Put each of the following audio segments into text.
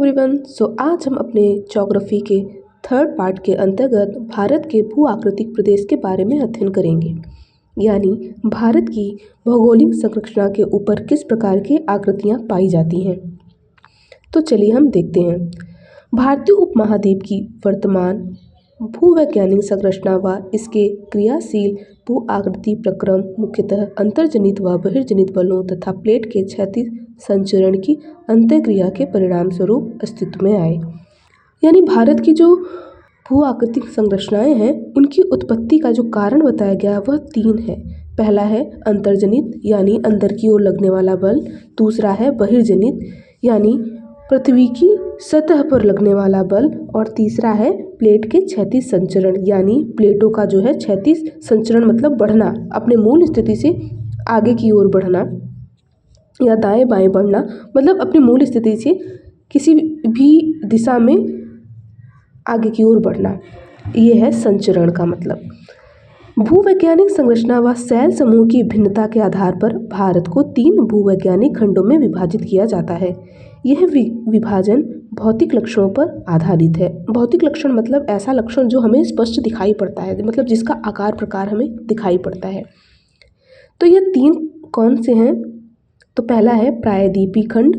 Everyone. आज हम अपने ज्योग्राफी के थर्ड पार्ट के अंतर्गत भारत के भू आकृतिक प्रदेश के बारे में अध्ययन करेंगे, यानी भारत की भौगोलिक संरचना के ऊपर किस प्रकार की आकृतियाँ पाई जाती हैं। तो चलिए हम देखते हैं। भारतीय उपमहाद्वीप की वर्तमान भूवैज्ञानिक संरचना व इसके क्रियाशील भू आकृति प्रक्रम मुख्यतः अंतर्जनित व बहिर्जनित बलों तथा प्लेट के क्षैतिज संचरण की अंतःक्रिया के परिणाम स्वरूप अस्तित्व में आए। यानी भारत की जो भू आकृतिक संरचनाएं हैं उनकी उत्पत्ति का जो कारण बताया गया वह तीन है। पहला है अंतर्जनित यानी अंदर की ओर लगने वाला बल, दूसरा है बहिर्जनित यानी पृथ्वी की सतह पर लगने वाला बल, और तीसरा है प्लेट के क्षैतिज संचरण यानी प्लेटों का जो है क्षैतिज संचरण मतलब बढ़ना, अपने मूल स्थिति से आगे की ओर बढ़ना या दाएं बाएं बढ़ना, मतलब अपनी मूल स्थिति से किसी भी दिशा में आगे की ओर बढ़ना, ये है संचरण का मतलब। भूवैज्ञानिक संरचना व शैल समूह की भिन्नता के आधार पर भारत को तीन भूवैज्ञानिक खंडों में विभाजित किया जाता है। यह विभाजन भौतिक लक्षणों पर आधारित है। भौतिक लक्षण मतलब ऐसा लक्षण जो हमें स्पष्ट दिखाई पड़ता है, मतलब जिसका आकार प्रकार हमें दिखाई पड़ता है। तो ये तीन कौन से हैं? तो पहला है प्रायद्वीपीय खंड,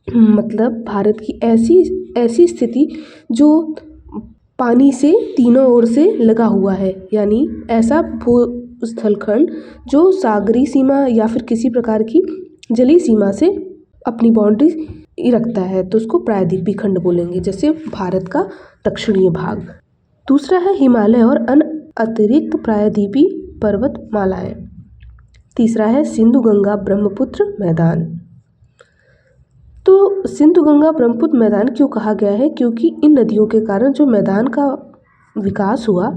मतलब भारत की ऐसी स्थिति जो पानी से तीनों ओर से लगा हुआ है, यानी ऐसा भूस्थल खंड जो सागरी सीमा या फिर किसी प्रकार की जलीय सीमा से अपनी बाउंड्री रखता है, तो उसको प्रायद्वीपीय खंड बोलेंगे, जैसे भारत का दक्षिणी भाग। दूसरा है हिमालय और अन्य अतिरिक्त प्रायद्वीपीय पर्वतमालाएं। तीसरा है सिंधु गंगा ब्रह्मपुत्र मैदान। तो सिंधु गंगा ब्रह्मपुत्र मैदान क्यों कहा गया है? क्योंकि इन नदियों के कारण जो मैदान का विकास हुआ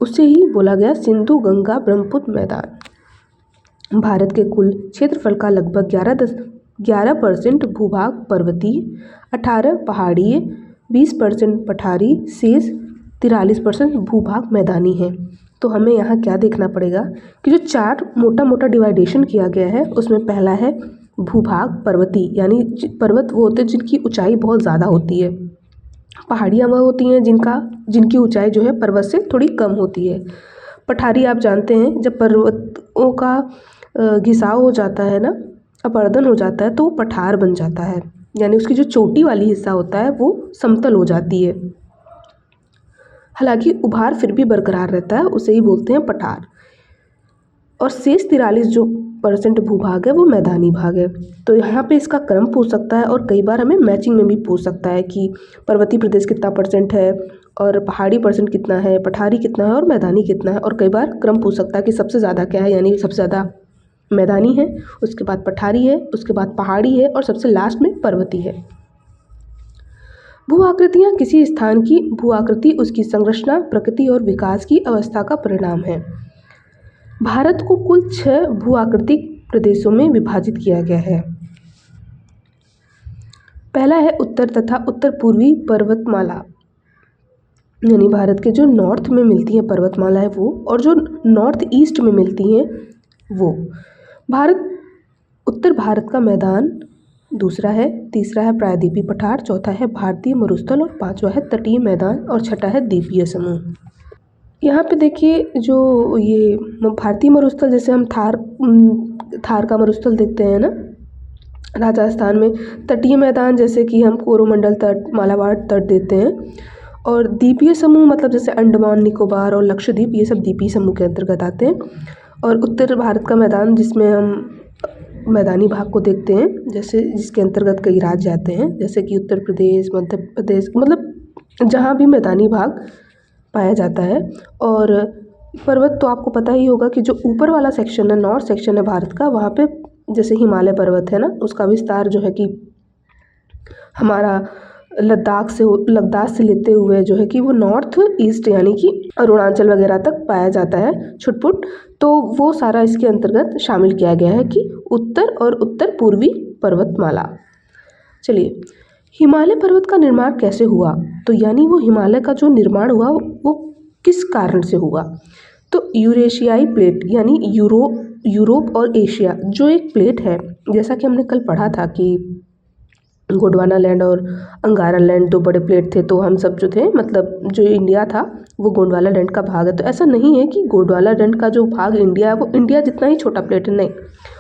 उससे ही बोला गया सिंधु गंगा ब्रह्मपुत्र मैदान। भारत के कुल क्षेत्रफल का लगभग 11% भूभाग पर्वतीय, 18% पहाड़ीय, 20% पठारी, शेष 43% भूभाग मैदानी है। तो हमें यहाँ क्या देखना पड़ेगा कि जो चार मोटा डिवाइडेशन किया गया है उसमें पहला है भूभाग पर्वतीय, यानी पर्वत वो होते हैं जिनकी ऊंचाई बहुत ज़्यादा होती है। पहाड़ियाँ वह होती हैं जिनकी ऊंचाई जो है पर्वत से थोड़ी कम होती है। पठारी आप जानते हैं जब पर्वतों का घिसाव हो जाता है ना, अपरदन हो जाता है, तो वो पठार बन जाता है, यानी उसकी जो चोटी वाली हिस्सा होता है वो समतल हो जाती है। हालांकि उभार फिर भी बरकरार रहता है, उसे ही बोलते हैं पठार। और शेष 43% भूभाग है वो मैदानी भाग है। तो यहाँ पे इसका क्रम पूछ सकता है और कई बार हमें मैचिंग में भी पूछ सकता है कि पर्वतीय प्रदेश कितना % है और पहाड़ी % कितना है, पठारी कितना है और मैदानी कितना है। और कई बार क्रम पूछ सकता है कि सबसे ज़्यादा क्या है, यानी सबसे ज़्यादा मैदानी है, उसके बाद पठारी है, उसके बाद पहाड़ी है और सबसे लास्ट में पर्वतीय है। भू आकृतियाँ किसी स्थान की भू आकृति उसकी संरचना, प्रकृति और विकास की अवस्था का परिणाम है। भारत को कुल 6 भू आकृतिक प्रदेशों में विभाजित किया गया है। पहला है उत्तर तथा उत्तर पूर्वी पर्वतमाला, यानी भारत के जो नॉर्थ में मिलती हैं पर्वतमाला है वो, और जो नॉर्थ ईस्ट में मिलती हैं वो। उत्तर भारत का मैदान दूसरा है, तीसरा है प्रायद्वीपीय पठार, चौथा है भारतीय मरुस्थल और पांचवा है तटीय मैदान और छठा है द्वीपीय समूह। यहाँ पे देखिए जो ये भारतीय मरुस्थल, जैसे हम थार का मरुस्थल देखते हैं ना राजस्थान में, तटीय मैदान जैसे कि हम कोरोमंडल तट, मालाबार तट देते हैं, और द्वीपीय समूह मतलब जैसे अंडमान निकोबार और लक्षद्वीप, ये सब द्वीपीय समूह के अंतर्गत आते हैं। और उत्तर भारत का मैदान जिसमें हम मैदानी भाग को देखते हैं, जैसे जिसके अंतर्गत कई राज्य आते हैं, जैसे कि उत्तर प्रदेश, मध्य प्रदेश, मतलब जहाँ भी मैदानी भाग पाया जाता है। और पर्वत तो आपको पता ही होगा कि जो ऊपर वाला सेक्शन है, नॉर्थ सेक्शन है भारत का, वहाँ पे जैसे हिमालय पर्वत है ना, उसका विस्तार जो है कि हमारा लद्दाख से लेते हुए जो है कि वो नॉर्थ ईस्ट यानी कि अरुणाचल वगैरह तक पाया जाता है छुटपुट। तो वो सारा इसके अंतर्गत शामिल किया गया है कि उत्तर और उत्तर पूर्वी पर्वतमाला। चलिए, हिमालय पर्वत का निर्माण कैसे हुआ? तो यानी वो हिमालय का जो निर्माण हुआ वो किस कारण से हुआ? तो यूरेशियाई प्लेट यानी यूरोप और एशिया जो एक प्लेट है, जैसा कि हमने कल पढ़ा था कि गोंडवाना लैंड और अंगारा लैंड दो बड़े प्लेट थे, तो हम सब जो थे मतलब जो इंडिया था वो गोंडवाना लैंड का भाग है। तो ऐसा नहीं है कि गोंडवाना लैंड का जो भाग इंडिया है वो इंडिया जितना ही छोटा प्लेट है, नहीं,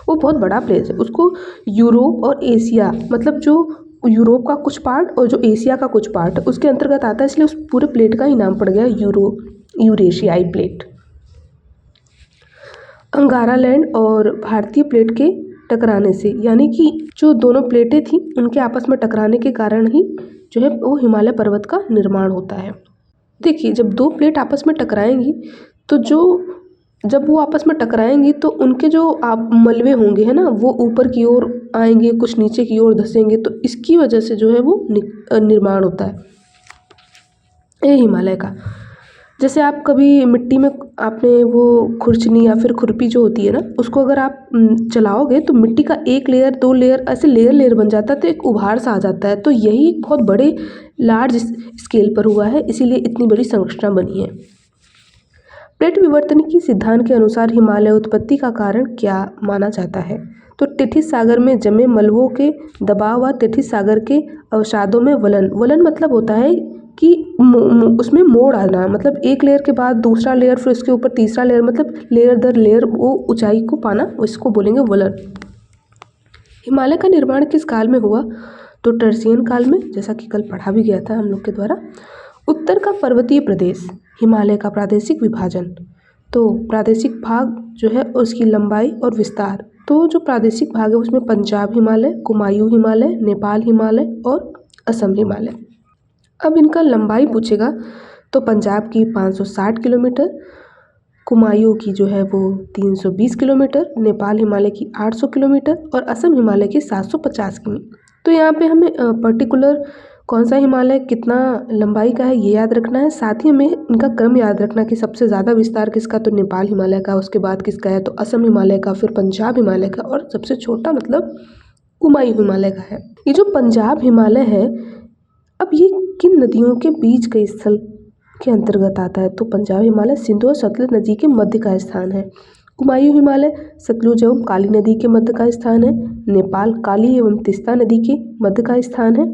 वो बहुत बड़ा प्लेस है। उसको यूरोप और एशिया, मतलब जो यूरोप का कुछ पार्ट और जो एशिया का कुछ पार्ट उसके अंतर्गत आता है, इसलिए उस पूरे प्लेट का ही नाम पड़ गया यूरेशियाई प्लेट। अंगारा लैंड और भारतीय प्लेट के टकराने से, यानी कि जो दोनों प्लेटें थी उनके आपस में टकराने के कारण ही जो है वो हिमालय पर्वत का निर्माण होता है। देखिए, जब दो प्लेट आपस में टकराएंगी तो जब वो आपस में टकराएंगी तो उनके जो आप मलबे होंगे है ना, वो ऊपर की ओर आएंगे, कुछ नीचे की ओर धंसेंगे, तो इसकी वजह से जो है वो निर्माण होता है ये हिमालय का। जैसे आप कभी मिट्टी में आपने वो खुरचनी या फिर खुरपी जो होती है ना, उसको अगर आप चलाओगे तो मिट्टी का एक लेयर, दो लेयर, ऐसे लेयर लेयर बन जाता है, तो एक उभार सा आ जाता है। तो यही एक बहुत बड़े लार्ज स्केल पर हुआ है, इसीलिए इतनी बड़ी संरचना बनी है। प्लेट विवर्तन की सिद्धांत के अनुसार हिमालय उत्पत्ति का कारण क्या माना जाता है? तो टिथिस सागर में जमे मलबों के दबाव व टिथिस सागर के अवसादों में वलन मतलब होता है कि उसमें मोड़ आना, मतलब एक लेयर के बाद दूसरा लेयर, फिर उसके ऊपर तीसरा लेयर, मतलब लेयर दर लेयर वो ऊंचाई को पाना, इसको बोलेंगे वलन। हिमालय का निर्माण किस काल में हुआ? तो टर्सियन काल में, जैसा कि कल पढ़ा भी गया था हम लोग के द्वारा। उत्तर का पर्वतीय प्रदेश, हिमालय का प्रादेशिक विभाजन। तो प्रादेशिक भाग जो है उसकी लंबाई और विस्तार, तो जो प्रादेशिक भाग है उसमें पंजाब हिमालय, कुमायूं हिमालय, नेपाल हिमालय और असम हिमालय। अब इनका लंबाई पूछेगा तो पंजाब की 560 किलोमीटर, कुमायूं की जो है वो 320 किलोमीटर, नेपाल हिमालय की 800 किलोमीटर और असम हिमालय की 750 किमी। तो यहाँ पे हमें पर्टिकुलर कौन सा हिमालय कितना लंबाई का है ये याद रखना है, साथ ही हमें इनका क्रम याद रखना कि सबसे ज़्यादा विस्तार किसका, तो नेपाल हिमालय का, उसके बाद किसका है तो असम हिमालय का, फिर पंजाब हिमालय का और सबसे छोटा मतलब कुमायूं हिमालय का है। ये जो पंजाब हिमालय है, अब ये किन नदियों के बीच के स्थल के अंतर्गत आता है? तो पंजाब हिमालय सिंधु और सतलुज नदी के मध्य का स्थान है। कुमायूं हिमालय सतलुज एवं काली नदी के मध्य का स्थान है। नेपाल काली एवं तिस्ता नदी के मध्य का स्थान है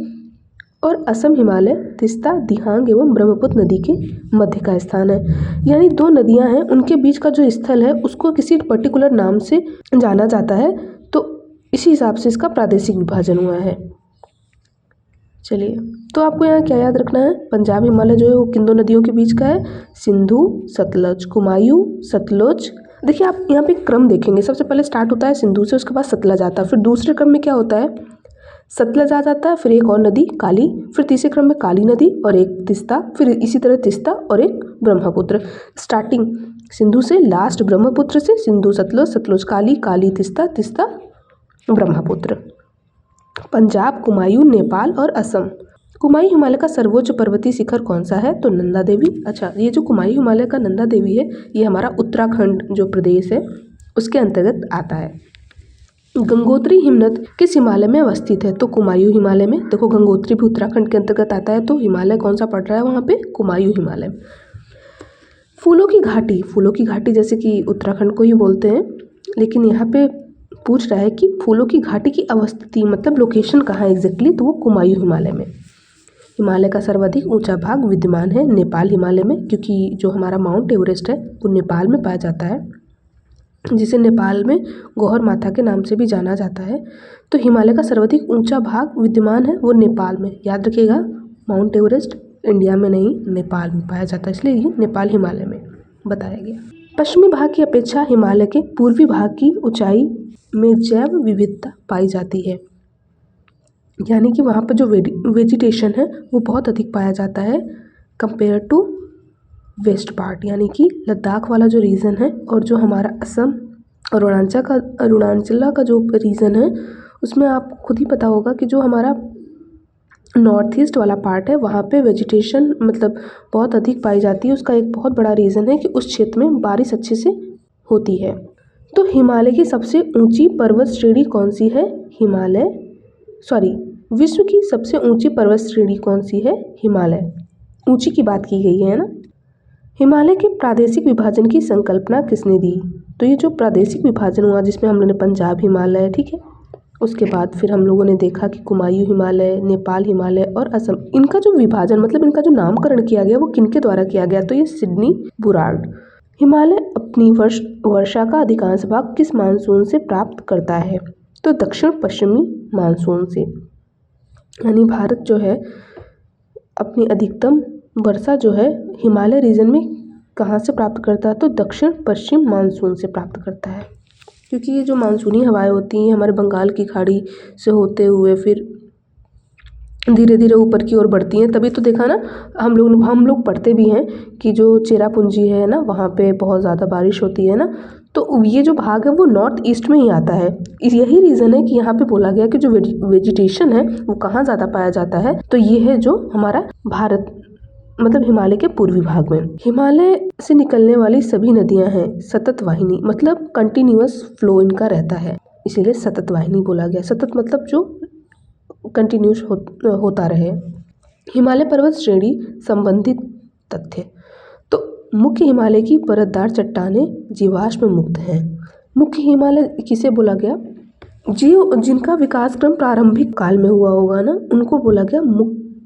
और असम हिमालय तिस्ता, दिहांग एवं ब्रह्मपुत्र नदी के मध्य का स्थान है। यानी दो नदियां हैं, उनके बीच का जो स्थल है उसको किसी पर्टिकुलर नाम से जाना जाता है, तो इसी हिसाब से इसका प्रादेशिक विभाजन हुआ है। चलिए, तो आपको यहाँ क्या याद रखना है, पंजाब हिमालय जो है वो किन दो नदियों के बीच का है, सिंधु सतलज, कुमायूं सतलुज। देखिए आप यहाँ पे क्रम देखेंगे, सबसे पहले स्टार्ट होता है सिंधु से, उसके बाद सतलज आता है, फिर दूसरे क्रम में क्या होता है सतलज आ जाता है, फिर एक और नदी काली, फिर तीसरे क्रम में काली नदी और एक तिस्ता, फिर इसी तरह तिस्ता और एक ब्रह्मपुत्र। स्टार्टिंग सिंधु से, लास्ट ब्रह्मपुत्र से, सिंधु सतलुज, सतलुज काली, काली तिस्ता, तिस्ता ब्रह्मपुत्र। पंजाब, कुमायूं, नेपाल और असम। कुमायूं हिमालय का सर्वोच्च पर्वतीय शिखर कौन सा है? तो नंदा देवी। अच्छा, ये जो कुमायूं हिमालय का नंदा देवी है ये हमारा उत्तराखंड जो प्रदेश है उसके अंतर्गत आता है। गंगोत्री हिमनद किस हिमालय में अवस्थित है? तो कुमायूं हिमालय में। देखो गंगोत्री भी उत्तराखंड के अंतर्गत आता है, तो हिमालय कौन सा पड़ रहा है वहाँ पे? कुमायूं हिमालय। फूलों की घाटी, फूलों की घाटी जैसे कि उत्तराखंड को ही बोलते हैं, लेकिन यहाँ पे पूछ रहा है कि फूलों की घाटी की अवस्थिति मतलब लोकेशन कहाँ है एग्जैक्टली, तो वो कुमायूं हिमालय में। हिमालय का सर्वाधिक ऊंचा भाग विद्यमान है नेपाल हिमालय में, क्योंकि जो हमारा माउंट एवरेस्ट है वो नेपाल में पाया जाता है, जिसे नेपाल में गौहर माथा के नाम से भी जाना जाता है। तो हिमालय का सर्वाधिक ऊंचा भाग विद्यमान है वो नेपाल में, याद रखिएगा। माउंट एवरेस्ट इंडिया में नहीं नेपाल में पाया जाता है, इसलिए ये नेपाल हिमालय में बताया गया। पश्चिमी भाग की अपेक्षा हिमालय के पूर्वी भाग की ऊंचाई में जैव विविधता पाई जाती है, यानी कि वहाँ पर जो वेजिटेशन है वो बहुत अधिक पाया जाता है कंपेयर टू वेस्ट पार्ट, यानी कि लद्दाख वाला जो रीजन है और जो हमारा असम और अरुणाचल का जो रीजन है उसमें आप खुद ही पता होगा कि जो हमारा नॉर्थ ईस्ट वाला पार्ट है वहाँ पे वेजिटेशन मतलब बहुत अधिक पाई जाती है। उसका एक बहुत बड़ा रीज़न है कि उस क्षेत्र में बारिश अच्छे से होती है। तो हिमालय की सबसे ऊंची पर्वत श्रेणी कौन सी है? विश्व की सबसे ऊंची पर्वत श्रेणी कौन सी है? हिमालय। ऊंची की बात की गई है ना। हिमालय के प्रादेशिक विभाजन की संकल्पना किसने दी? तो ये जो प्रादेशिक विभाजन हुआ जिसमें हम लोगों ने पंजाब हिमालय, ठीक है, उसके बाद फिर हम लोगों ने देखा कि कुमायूं हिमालय, नेपाल हिमालय और असम, इनका जो विभाजन मतलब इनका जो नामकरण किया गया वो किनके द्वारा किया गया, तो ये सिडनी बुरार्ड। हिमालय अपनी वर्षा का अधिकांश भाग किस मानसून से प्राप्त करता है, तो दक्षिण पश्चिमी मानसून से। यानी भारत जो है अपनी अधिकतम वर्षा जो है हिमालय रीजन में कहाँ से प्राप्त करता है, तो दक्षिण पश्चिम मानसून से प्राप्त करता है। क्योंकि ये जो मानसूनी हवाएं होती हैं हमारे बंगाल की खाड़ी से होते हुए फिर धीरे धीरे ऊपर की ओर बढ़ती हैं, तभी तो देखा ना हम लोग पढ़ते भी हैं कि जो चेरापूंजी है ना वहाँ पे बहुत ज़्यादा बारिश होती है ना, तो ये जो भाग है वो नॉर्थ ईस्ट में ही आता है। यही रीज़न है कि यहाँ पे बोला गया कि जो वेजिटेशन है वो कहाँ ज़्यादा पाया जाता है, तो ये है जो हमारा भारत मतलब हिमालय के पूर्वी भाग में। हिमालय से निकलने वाली सभी नदियाँ हैं सतत वाहिनी, मतलब कंटिन्यूअस फ्लो इनका रहता है, इसीलिए सतत वाहिनी बोला गया। सतत मतलब जो कंटिन्यूस होता रहे। हिमालय पर्वत श्रेणी संबंधित तथ्य, तो मुख्य हिमालय की परतदार चट्टानें जीवाश्म मुक्त हैं। मुख्य हिमालय किसे बोला गया, जिनका विकास क्रम प्रारंभिक काल में हुआ होगा ना उनको बोला गया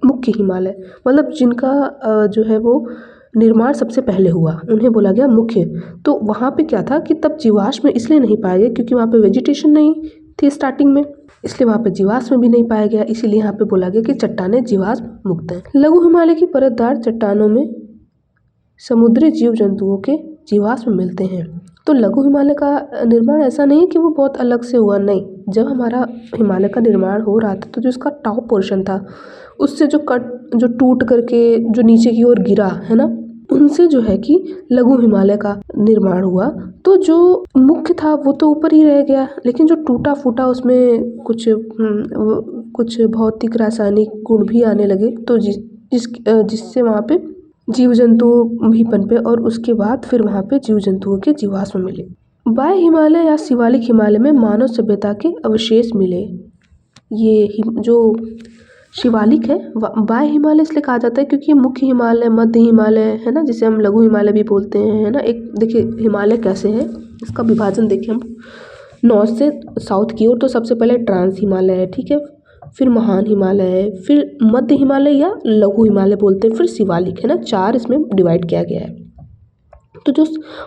मुख्य हिमालय, मतलब जिनका जो है वो निर्माण सबसे पहले हुआ उन्हें बोला गया मुख्य। तो वहाँ पे क्या था कि तब जीवाश्म इसलिए नहीं पाए गए क्योंकि वहाँ पे वेजिटेशन नहीं थी स्टार्टिंग में, इसलिए वहाँ पे जीवाश्म भी नहीं पाया गया, इसीलिए यहाँ पे बोला गया कि चट्टानें जीवाश्म मुक्त हैं। लघु हिमालय की परतदार चट्टानों में समुद्री जीव जंतुओं के जीवाश्म मिलते हैं। तो लघु हिमालय का निर्माण ऐसा नहीं है कि वो बहुत अलग से हुआ, नहीं, जब हमारा हिमालय का निर्माण हो रहा था तो जो उसका टॉप पोर्शन था उससे जो टूट करके जो नीचे की ओर गिरा है ना, उनसे जो है कि लघु हिमालय का निर्माण हुआ। तो जो मुख्य था वो तो ऊपर ही रह गया, लेकिन जो टूटा फूटा उसमें कुछ भौतिक रासायनिक गुण भी आने लगे, तो जिससे वहाँ पे जीव जंतु भी पनपे और उसके बाद फिर वहाँ पे जीव जंतुओं के जीवाश्म मिले। बाह्य हिमालय या शिवालिक हिमालय में मानव सभ्यता के अवशेष मिले। ये जो शिवालिक है बाह्य हिमालय इसलिए कहा जाता है क्योंकि ये मुख्य हिमालय, मध्य हिमालय है ना, जिसे हम लघु हिमालय भी बोलते हैं, है ना। एक देखिए हिमालय कैसे है, इसका विभाजन देखिए हम नॉर्थ से साउथ की ओर, तो सबसे पहले ट्रांस हिमालय है, ठीक है, फिर महान हिमालय है, फिर मध्य हिमालय या लघु हिमालय बोलते हैं, फिर शिवालिक है ना, 4 इसमें डिवाइड किया गया है। तो जो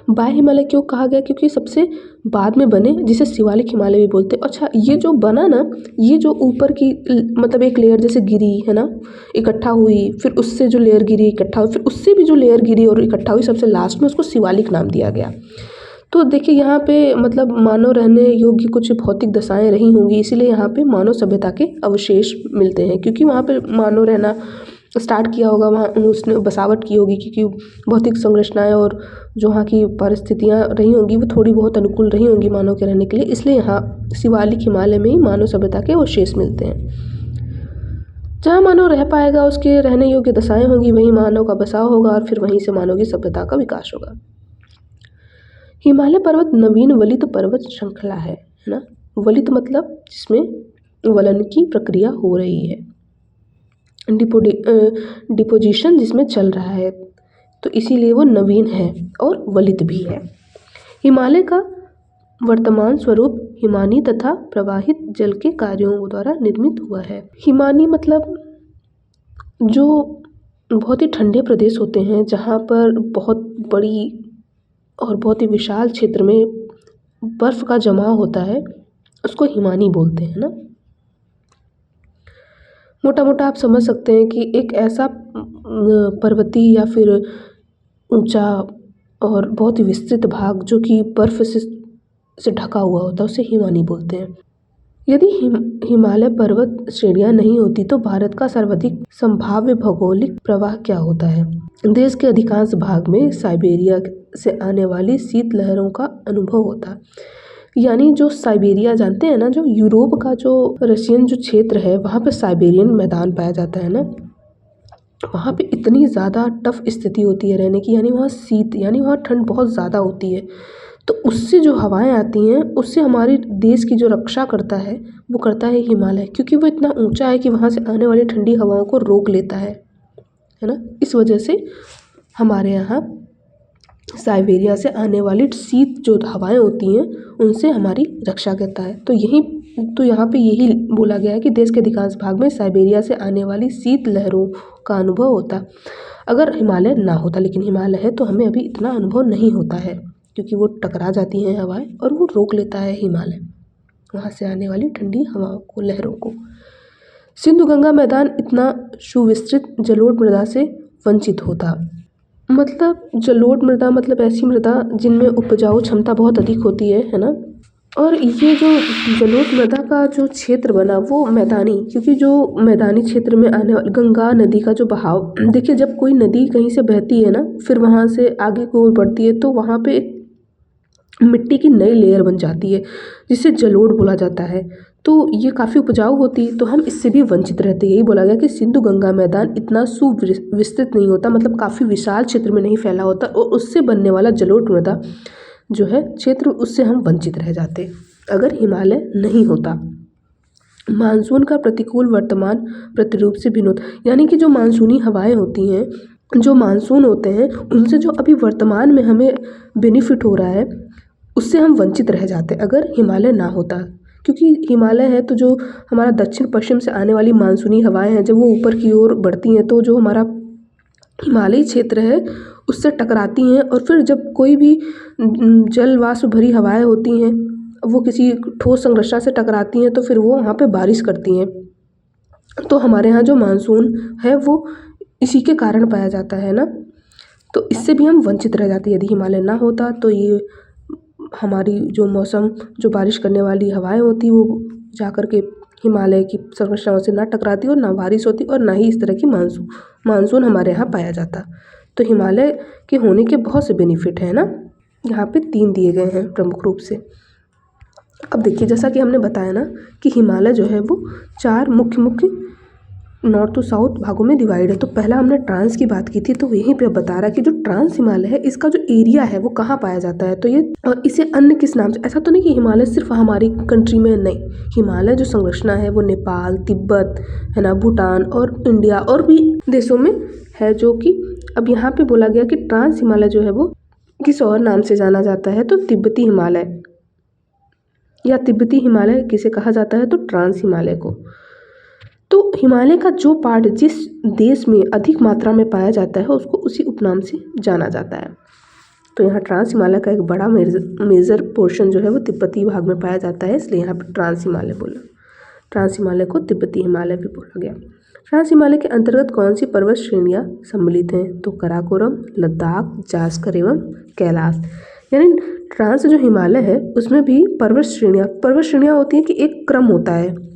बाह्य हिमालय क्यों कहा गया, क्योंकि सबसे बाद में बने, जिसे शिवालिक हिमालय भी बोलते हैं। अच्छा, ये जो बना ना, ये जो ऊपर की मतलब एक लेयर जैसे गिरी है ना, इकट्ठा हुई, फिर उससे जो लेयर गिरी इकट्ठा हुई, फिर उससे भी जो लेयर गिरी और इकट्ठा हुई, सबसे लास्ट में उसको शिवालिक नाम दिया गया। तो देखिए यहाँ पे मतलब मानव रहने योग्य कुछ भौतिक दशाएं रही होंगी, इसीलिए यहाँ पे मानव सभ्यता के अवशेष मिलते हैं, क्योंकि वहाँ पे मानव रहना स्टार्ट किया होगा, वहाँ उसने बसावट की होगी, क्योंकि भौतिक संरचनाएं और जो वहाँ की परिस्थितियाँ रही होंगी वो थोड़ी बहुत अनुकूल रही होंगी मानव के रहने के लिए, इसलिए यहाँ शिवालिक हिमालय में ही मानव सभ्यता के अवशेष मिलते हैं। जहाँ मानव रह पाएगा उसके रहने योग्य दशाएं होंगी, वहीं मानव का बसाव होगा और फिर वहीं से मानव की सभ्यता का विकास होगा। हिमालय पर्वत नवीन वलित पर्वत श्रृंखला है ना। वलित मतलब जिसमें वलन की प्रक्रिया हो रही है, डिपोजिशन जिसमें चल रहा है, तो इसीलिए वो नवीन है और वलित भी है। हिमालय का वर्तमान स्वरूप हिमानी तथा प्रवाहित जल के कार्यों द्वारा निर्मित हुआ है। हिमानी मतलब जो बहुत ही ठंडे प्रदेश होते हैं जहाँ पर बहुत बड़ी और बहुत ही विशाल क्षेत्र में बर्फ़ का जमाव होता है, उसको हिमानी बोलते हैं ना। मोटा मोटा आप समझ सकते हैं कि एक ऐसा पर्वतीय या फिर ऊंचा और बहुत ही विस्तृत भाग जो कि बर्फ़ से ढका हुआ होता है उसे हिमानी बोलते हैं। यदि हिमालय पर्वत श्रेणियाँ नहीं होती तो भारत का सर्वाधिक संभाव्य भौगोलिक प्रवाह क्या होता है। देश के अधिकांश भाग में साइबेरिया से आने वाली शीतलहरों का अनुभव होता है। यानी जो साइबेरिया जानते हैं ना, जो यूरोप का जो रशियन जो क्षेत्र है वहाँ पे साइबेरियन मैदान पाया जाता है ना, वहाँ पे इतनी ज़्यादा टफ स्थिति होती है रहने की, यानी वहाँ शीत यानी वहाँ ठंड बहुत ज़्यादा होती है, तो उससे जो हवाएं आती हैं उससे हमारे देश की जो रक्षा करता है वो करता है हिमालय, क्योंकि वो इतना ऊंचा है कि वहाँ से आने वाली ठंडी हवाओं को रोक लेता है ना। इस वजह से हमारे यहाँ साइबेरिया से आने वाली शीत जो हवाएं होती हैं उनसे हमारी रक्षा करता है। तो यहीं तो यहाँ पे यही बोला गया है कि देश के अधिकांश भाग में साइबेरिया से आने वाली शीत लहरों का अनुभव होता। अगर हिमालय ना होता, लेकिन हिमालय है तो हमें अभी इतना अनुभव नहीं होता है, क्योंकि वो टकरा जाती हैं हवाएं और वो रोक लेता है हिमालय वहाँ से आने वाली ठंडी हवाओं को, लहरों को। सिंधु गंगा मैदान इतना सुविस्तृत जलोढ़ मृदा से वंचित होता। मतलब जलोढ़ मृदा मतलब ऐसी मृदा जिनमें उपजाऊ क्षमता बहुत अधिक होती है ना। और ये जो जलोढ़ मृदा का जो क्षेत्र बना वो मैदानी, क्योंकि जो मैदानी क्षेत्र में आने वाली गंगा नदी का जो बहाव, देखिए जब कोई नदी कहीं से बहती है ना, फिर वहाँ से आगे की ओर बढ़ती है तो वहाँ पे मिट्टी की नई लेयर बन जाती है, जिसे जलोढ़ बोला जाता है। तो ये काफ़ी उपजाऊ होती, तो हम इससे भी वंचित रहते। यही बोला गया कि सिंधु गंगा मैदान इतना सुविस्तृत नहीं होता, मतलब काफ़ी विशाल क्षेत्र में नहीं फैला होता, और उससे बनने वाला जलोढ़ मृदा जो है क्षेत्र, उससे हम वंचित रह जाते अगर हिमालय नहीं होता। मानसून का प्रतिकूल वर्तमान प्रतिरूप से भिन्न होता, यानी कि जो मानसूनी हवाएं होती हैं, जो मानसून होते हैं, उनसे जो अभी वर्तमान में हमें बेनिफिट हो रहा है उससे हम वंचित रह जाते अगर हिमालय ना होता। क्योंकि हिमालय है तो जो हमारा दक्षिण पश्चिम से आने वाली मानसूनी हवाएं हैं, जब वो ऊपर की ओर बढ़ती हैं तो जो हमारा हिमालयी क्षेत्र है उससे टकराती हैं, और फिर जब कोई भी जल वाष्प भरी हवाएं होती हैं वो किसी ठोस संरचना से टकराती हैं तो फिर वो वहाँ पे बारिश करती हैं। तो हमारे यहाँ जो मानसून है वो इसी के कारण पाया जाता है ना। तो इससे भी हम वंचित रह जाते यदि हिमालय ना होता। तो ये हमारी जो मौसम, जो बारिश करने वाली हवाएं होती वो जाकर के हिमालय की संरचनाओं से ना टकराती और ना बारिश होती, और ना ही इस तरह की मानसून हमारे यहाँ पाया जाता। तो हिमालय के होने के बहुत से बेनिफिट हैं ना, यहाँ पे 3 दिए गए हैं प्रमुख रूप से। अब देखिए, जैसा कि हमने बताया ना कि हिमालय जो है वो 4 मुख्य नॉर्थ टू साउथ भागों में डिवाइड है। तो पहला हमने ट्रांस की बात की थी, तो यहीं पे बता रहा है कि जो ट्रांस हिमालय है इसका जो एरिया है वो कहाँ पाया जाता है। तो ये इसे अन्य किस नाम से, ऐसा तो नहीं कि हिमालय सिर्फ हमारी कंट्री में, नहीं, हिमालय जो संरचना है वो नेपाल, तिब्बत है ना, भूटान और इंडिया और भी देशों में है। जो कि अब यहाँ पे बोला गया कि ट्रांस हिमालय जो है वो किस और नाम से जाना जाता है, तो तिब्बती हिमालय या तिब्बती हिमालय किसे कहा जाता है, तो ट्रांस हिमालय को। तो हिमालय का जो पार्ट जिस देश में अधिक मात्रा में पाया जाता है उसको उसी उपनाम से जाना जाता है। तो यहाँ ट्रांस हिमालय का एक बड़ा मेजर पोर्शन जो है वो तिब्बती भाग में पाया जाता है, इसलिए यहाँ पर ट्रांस हिमालय बोला। ट्रांस हिमालय को तिब्बती हिमालय भी बोला गया। ट्रांस हिमालय के अंतर्गत कौन सी पर्वत श्रेणियाँ सम्मिलित हैं, तो काराकोरम, लद्दाख, जास्कर एवं कैलाश। यानी ट्रांस जो हिमालय है उसमें भी पर्वत श्रेणियाँ होती हैं कि एक क्रम होता है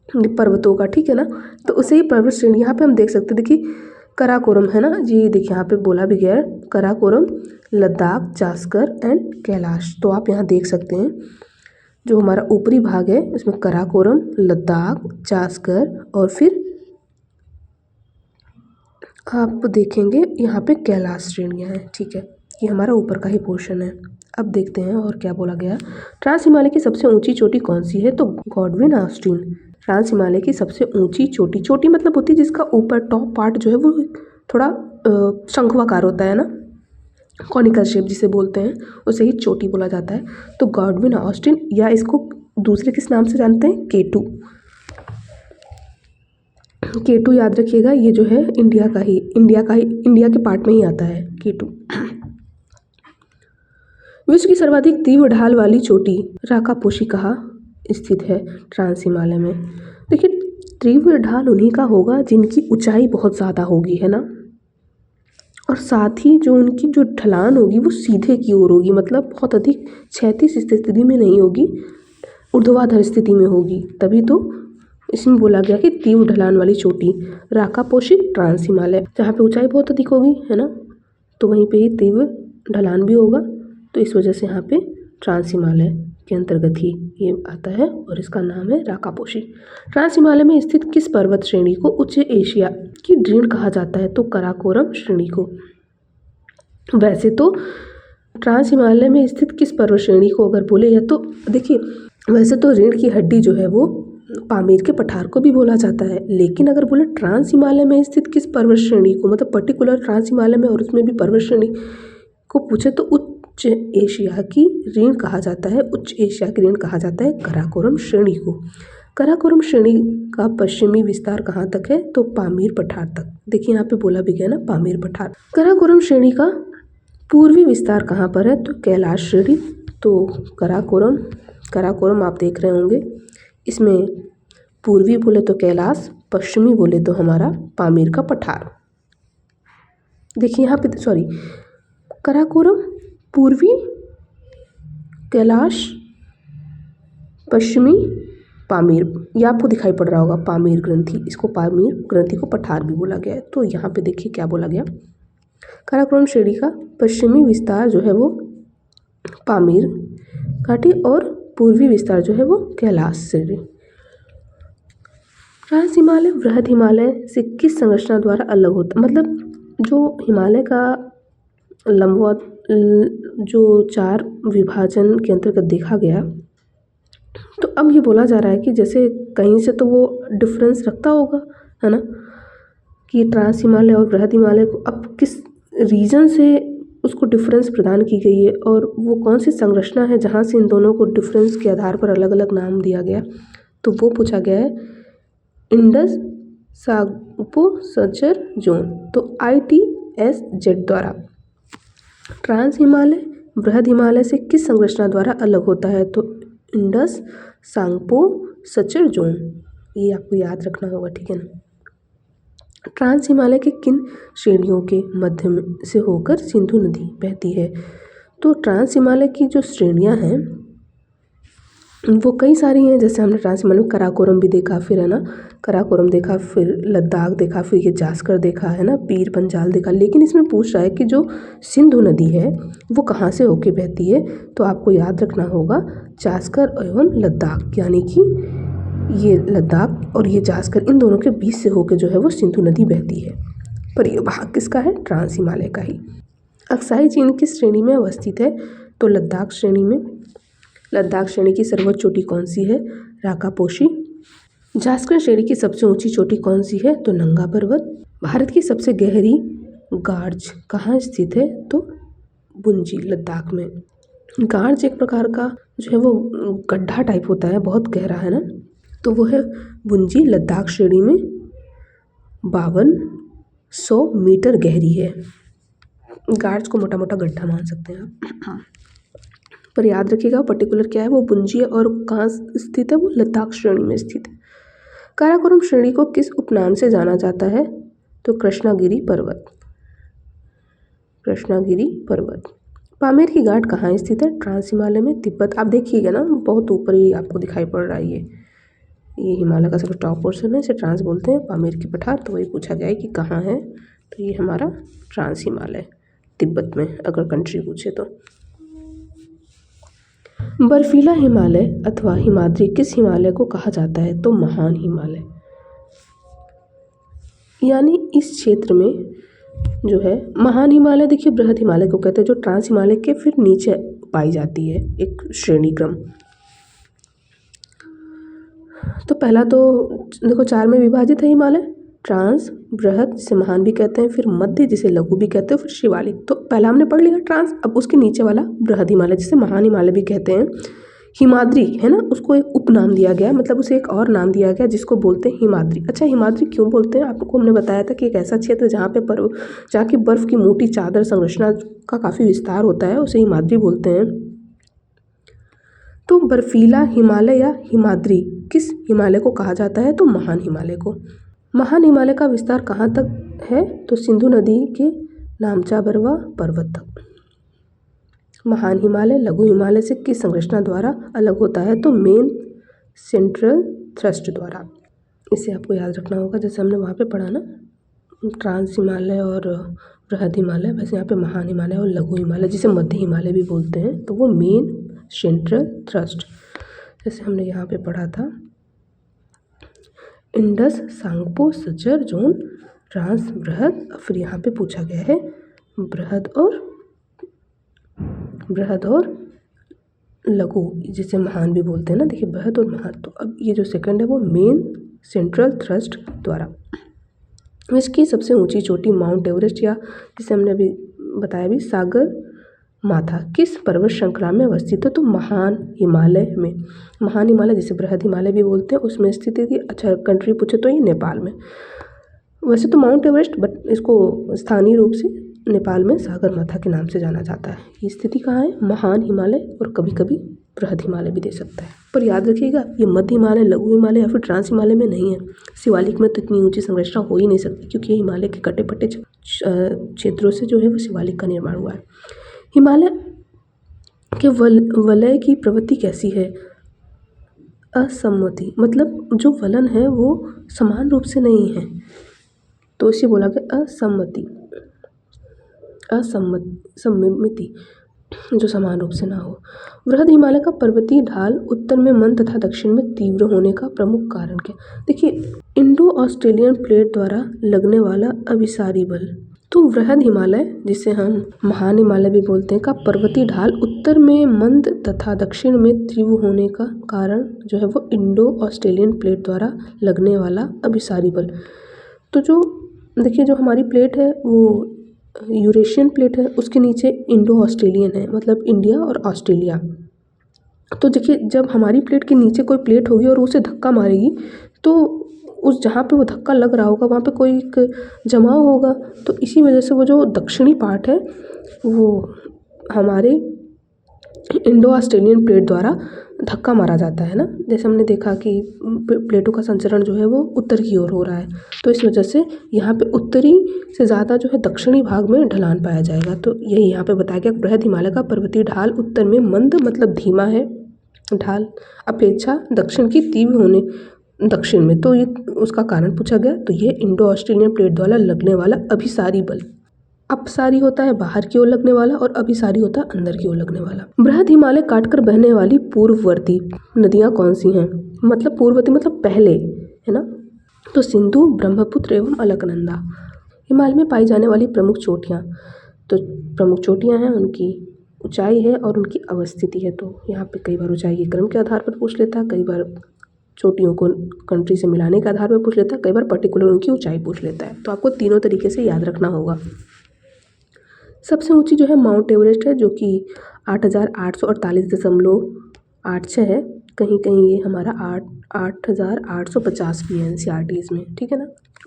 पर्वतों का, ठीक है ना। तो उसे ही पर्वत श्रेणी यहाँ पे हम देख सकते हैं। देखिए काराकोरम है ना जी, देखिए यहाँ पे बोला भी गया है काराकोरम, लद्दाख, जास्कर एंड कैलाश। तो आप यहाँ देख सकते हैं जो हमारा ऊपरी भाग है इसमें काराकोरम, लद्दाख, जास्कर और फिर आप देखेंगे यहाँ पे कैलाश श्रेणियाँ हैं, ठीक है। ये हमारा ऊपर का ही पोर्शन है। अब देखते हैं और क्या बोला गया। ट्रांस हिमालय की सबसे ऊंची चोटी कौन सी है, तो गॉडविन ऑस्टिन। ट्रांस हिमालय की सबसे ऊंची चोटी मतलब होती है जिसका ऊपर टॉप पार्ट जो है वो थोड़ा शंखवाकार होता है ना, कॉनिकल शेप जिसे बोलते हैं, उसे ही चोटी बोला जाता है। तो गॉडविन ऑस्टिन, या इसको दूसरे किस नाम से जानते हैं, केटू। केटू याद रखिएगा, ये जो है इंडिया के पार्ट में ही आता है केटू। विश्व की सर्वाधिक तीव्र ढाल वाली चोटी राकापोशी कहाँ स्थित है, ट्रांस हिमालय में। देखिए तीव्र ढाल उन्हीं का होगा जिनकी ऊंचाई बहुत ज़्यादा होगी, है ना, और साथ ही जो उनकी जो ढलान होगी वो सीधे की ओर होगी, मतलब बहुत अधिक क्षैतिज स्थिति में नहीं होगी, ऊर्ध्वाधर स्थिति में होगी। तभी तो इसमें बोला गया कि तीव्र ढलान वाली चोटी राकापोशी ट्रांस हिमालय। जहाँ पे ऊंचाई बहुत अधिक होगी, है ना, तो वहीं पे ही तीव्र ढलान भी होगा। तो इस वजह से यहाँ पे ट्रांस हिमालय के अंतर्गत ही ये आता है और इसका नाम है राकापोशी। ट्रांस हिमालय में स्थित किस पर्वत श्रेणी को उच्च एशिया की ड्रीण कहा जाता है, तो काराकोरम श्रेणी को। वैसे तो ट्रांस हिमालय में स्थित किस पर्वत श्रेणी को अगर बोले, या तो देखिए वैसे तो रीढ़ की हड्डी जो है वो पामीर के पठार को भी बोला जाता है, लेकिन अगर बोले ट्रांस हिमालय में स्थित किस पर्वत श्रेणी को, मतलब पर्टिकुलर ट्रांस हिमालय में और उसमें भी पर्वत श्रेणी को पूछे, तो उच्च एशिया की ऋण कहा जाता है, उच्च एशिया की ऋण कहा जाता है काराकोरम श्रेणी को। काराकोरम श्रेणी का पश्चिमी विस्तार कहाँ तक है, तो पामीर पठार तक। देखिए यहाँ पे बोला भी गया ना, पामीर पठार। काराकोरम श्रेणी का पूर्वी विस्तार कहाँ पर है, तो कैलाश श्रेणी। तो काराकोरम आप देख रहे होंगे, इसमें पूर्वी बोले तो कैलाश, पश्चिमी बोले तो हमारा पामीर का पठार। देखिए यहाँ पे काराकोरम पूर्वी, कैलाश, पश्चिमी, पामीर। ये आपको दिखाई पड़ रहा होगा पामीर ग्रंथि, इसको पामीर ग्रंथि को पठार भी बोला गया है। तो यहाँ पे देखिए क्या बोला गया, काराकोरम श्रेणी का पश्चिमी विस्तार जो है वो पामीर घाटी और पूर्वी विस्तार जो है वो कैलाश श्रेणी। ट्रांस हिमालय वृहद हिमालय से किस संरचना द्वारा अलग होता, मतलब जो हिमालय का लंबवत जो 4 विभाजन के अंतर्गत देखा गया, तो अब ये बोला जा रहा है कि जैसे कहीं से तो वो डिफरेंस रखता होगा, है ना, कि ट्रांस हिमालय और वृहद हिमालय को अब किस रीजन से उसको डिफरेंस प्रदान की गई है और वो कौन सी संरचना है जहाँ से इन दोनों को डिफरेंस के आधार पर अलग अलग नाम दिया गया, तो वो पूछा गया है इंडस सांगपो सचर जोन। तो ITSZ द्वारा ट्रांस हिमालय वृहद हिमालय से किस संरचना द्वारा अलग होता है, तो इंडस सांगपो सचर जोन। ये आपको याद रखना होगा, ठीक है ना। ट्रांस हिमालय के किन श्रेणियों के मध्य में से होकर सिंधु नदी बहती है, तो ट्रांस हिमालय की जो श्रेणियां हैं वो कई सारी हैं। जैसे हमने ट्रांस हिमालय में काराकोरम भी देखा, फिर है ना काराकोरम देखा, फिर लद्दाख देखा, फिर ये जास्कर देखा, है ना, पीर पंजाल देखा। लेकिन इसमें पूछ रहा है कि जो सिंधु नदी है वो कहाँ से होके बहती है, तो आपको याद रखना होगा जास्कर एवं लद्दाख, यानी कि ये लद्दाख और ये जास्कर, इन दोनों के बीच से होके जो है वो सिंधु नदी बहती है। पर ये भाग किसका है, ट्रांस हिमालय का ही। अक्साई चीन किस श्रेणी में अवस्थित है, तो लद्दाख श्रेणी में। लद्दाख श्रेणी की सर्वोच्च चोटी कौन सी है, राकापोशी। जास्कर श्रेणी की सबसे ऊंची चोटी कौन सी है, तो नंगा पर्वत। भारत की सबसे गहरी गार्ज कहाँ स्थित है, तो बुंजी लद्दाख में। गार्ज एक प्रकार का जो है वो गड्ढा टाइप होता है, बहुत गहरा, है ना, तो वो है बुंजी लद्दाख श्रेणी में 5200 मीटर गहरी है। गार्ज को मोटा मोटा गड्ढा मान सकते हैं आप। पर याद रखिएगा पर्टिकुलर क्या है, वो बुंजी है और कहाँ स्थित है, वो लद्दाख श्रेणी में स्थित है। काराकोरम श्रेणी को किस उपनाम से जाना जाता है, तो कृष्णागिरी पर्वत। कृष्णागिरी पर्वत। पामीर की घाट कहाँ स्थित है, ट्रांस हिमालय में, तिब्बत। आप देखिएगा ना बहुत ऊपर ही आपको दिखाई पड़ रहा है ये हिमालय का सबसे टॉप पोर्शन है, इसे ट्रांस बोलते हैं। पामीर की पठार, तो वही पूछा गया है कि कहाँ है, तो ये हमारा ट्रांस हिमालय तिब्बत में, अगर कंट्री पूछे तो। बर्फीला हिमालय अथवा हिमाद्री किस हिमालय को कहा जाता है, तो महान हिमालय। यानी इस क्षेत्र में जो है महान हिमालय, देखिए बृहद हिमालय को कहते हैं, जो ट्रांस हिमालय के फिर नीचे पाई जाती है एक श्रेणी क्रम। तो पहला तो देखो 4 में विभाजित है हिमालय, ट्रांस, बृहद जिसे महान भी कहते हैं, फिर मध्य जिसे लघु भी कहते हैं, फिर शिवालिक। तो पहला हमने पढ़ लिया ट्रांस, अब उसके नीचे वाला बृहद हिमालय जिसे महान हिमालय भी कहते हैं। हिमाद्री है ना, उसको एक उपनाम दिया गया, मतलब उसे एक और नाम दिया गया जिसको बोलते हैं हिमाद्री। अच्छा, हिमाद्री क्यों बोलते हैं, आपको हमने बताया था कि एक ऐसा क्षेत्र जहाँ की बर्फ़ की मोटी चादर संरचना का काफ़ी विस्तार होता है, उसे हिमाद्री बोलते हैं। तो बर्फीला हिमालय या हिमाद्री किस हिमालय को कहा जाता है, तो महान हिमालय को। महान हिमालय का विस्तार कहाँ तक है, तो सिंधु नदी के नामचा बरवा पर्वत तक। महान हिमालय लघु हिमालय से किस संरचना द्वारा अलग होता है, तो मेन सेंट्रल थ्रस्ट द्वारा। इसे आपको याद रखना होगा, जैसे हमने वहाँ पे पढ़ा ना ट्रांस हिमालय और बृहद हिमालय, वैसे यहाँ पे महान हिमालय और लघु हिमालय जिसे मध्य हिमालय भी बोलते हैं, तो वो मेन सेंट्रल थ्रस्ट, जैसे हमने यहाँ पे पढ़ा था Indus Tsangpo suture zone trans बृहद। फिर यहाँ पे पूछा गया है बृहद और लघु जिसे महान भी बोलते हैं ना, देखिए बृहद और महान। तो अब ये जो सेकंड है वो मेन सेंट्रल थ्रस्ट द्वारा। इसकी सबसे ऊंची चोटी माउंट एवरेस्ट या जिसे हमने अभी बताया भी सागर माथा किस पर्वत श्रृंखला में अवस्थित है? तो महान हिमालय में। महान हिमालय जिसे बृहद हिमालय भी बोलते हैं उसमें स्थित है। अच्छा कंट्री पूछे तो ये नेपाल में। वैसे तो माउंट एवरेस्ट बट इसको स्थानीय रूप से नेपाल में सागरमाथा के नाम से जाना जाता है। ये स्थिति कहाँ है? महान हिमालय, और कभी कभी बृहद हिमालय भी दे सकता है। पर याद रखिएगा ये मध्य हिमालय, लघु हिमालय या फिर ट्रांस हिमालय में नहीं है। शिवालिक में तो इतनी ऊंची संरचना हो ही नहीं सकती क्योंकि ये हिमालय के कटे पटे क्षेत्रों से जो है वो शिवालिक का निर्माण हुआ है। हिमालय के वलय की प्रवृत्ति कैसी है? असम्मति, मतलब जो वलन है वो समान रूप से नहीं है, तो इसे बोला गया असम्मति। असम्मिति जो समान रूप से ना हो। बृहद हिमालय का पर्वतीय ढाल उत्तर में मंद तथा दक्षिण में तीव्र होने का प्रमुख कारण क्या? देखिए इंडो ऑस्ट्रेलियन प्लेट द्वारा लगने वाला अभिसारी बल। तो बृहद हिमालय जिसे हम महान हिमालय भी बोलते हैं का पर्वतीय ढाल उत्तर में मंद तथा दक्षिण में तीव्र होने का कारण जो है वो इंडो ऑस्ट्रेलियन प्लेट द्वारा लगने वाला अभिसारी बल। तो जो देखिए जो हमारी प्लेट है वो यूरेशियन प्लेट है, उसके नीचे इंडो ऑस्ट्रेलियन है, मतलब इंडिया और ऑस्ट्रेलिया। तो देखिए जब हमारी प्लेट के नीचे कोई प्लेट होगी और उसे धक्का मारेगी तो उस जहाँ पे वो धक्का लग रहा होगा वहाँ पे कोई एक जमाव होगा, तो इसी वजह से वो जो दक्षिणी पार्ट है वो हमारे इंडो ऑस्ट्रेलियन प्लेट द्वारा धक्का मारा जाता है ना। जैसे हमने देखा कि प्लेटों का संचरण जो है वो उत्तर की ओर हो रहा है, तो इस वजह से यहाँ पे उत्तरी से ज़्यादा जो है दक्षिणी भाग में ढलान पाया जाएगा। तो यही यहाँ पे बताया गया बृहद हिमालय का पर्वतीय ढाल उत्तर में मंद मतलब धीमा है ढाल अपेक्षा दक्षिण की तीव्र होने दक्षिण में, तो ये उसका कारण पूछा गया। तो ये इंडो ऑस्ट्रेलियन प्लेट द्वारा लगने वाला अभिसारी बल। अपसारी होता है बाहर की ओर लगने वाला और अभिसारी होता है अंदर की ओर लगने वाला। बृहद हिमालय काटकर बहने वाली पूर्ववर्ती नदियाँ कौन सी हैं? मतलब पूर्ववर्ती मतलब पहले, है ना। तो सिंधु, ब्रह्मपुत्र एवं अलकनंदा। हिमालय में पाई जाने वाली प्रमुख चोटियाँ, तो प्रमुख चोटियाँ हैं उनकी ऊंचाई है और उनकी अवस्थिति है। तो यहाँ पे कई बार ऊंचाई के क्रम के आधार पर पूछ लेता है, कई बार चोटियों को कंट्री से मिलाने के आधार पर पूछ लेता है, कई बार पर्टिकुलर उनकी ऊंचाई पूछ लेता है। तो आपको तीनों तरीके से याद रखना होगा। सबसे ऊंची जो है माउंट एवरेस्ट है जो कि 8,848.86 है। कहीं कहीं ये हमारा 8,850 भी है NCERTs में, ठीक है ना।